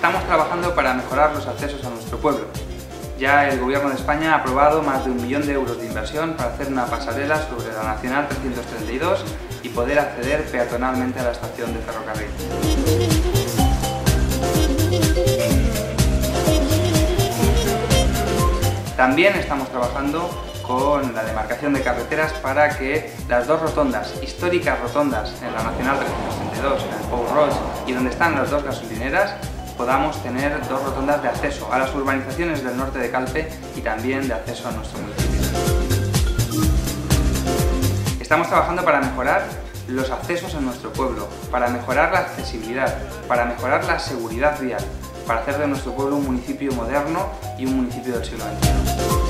Estamos trabajando para mejorar los accesos a nuestro pueblo. Ya el Gobierno de España ha aprobado más de 1 millón de euros de inversión para hacer una pasarela sobre la Nacional 332 y poder acceder peatonalmente a la estación de ferrocarril. También estamos trabajando con la demarcación de carreteras para que las dos rotondas, históricas rotondas en la Nacional 332, en el Pou Roig y donde están las dos gasolineras, podamos tener dos rotondas de acceso a las urbanizaciones del norte de Calpe y también de acceso a nuestro municipio. Estamos trabajando para mejorar los accesos en nuestro pueblo, para mejorar la accesibilidad, para mejorar la seguridad vial, para hacer de nuestro pueblo un municipio moderno y un municipio del siglo XXI.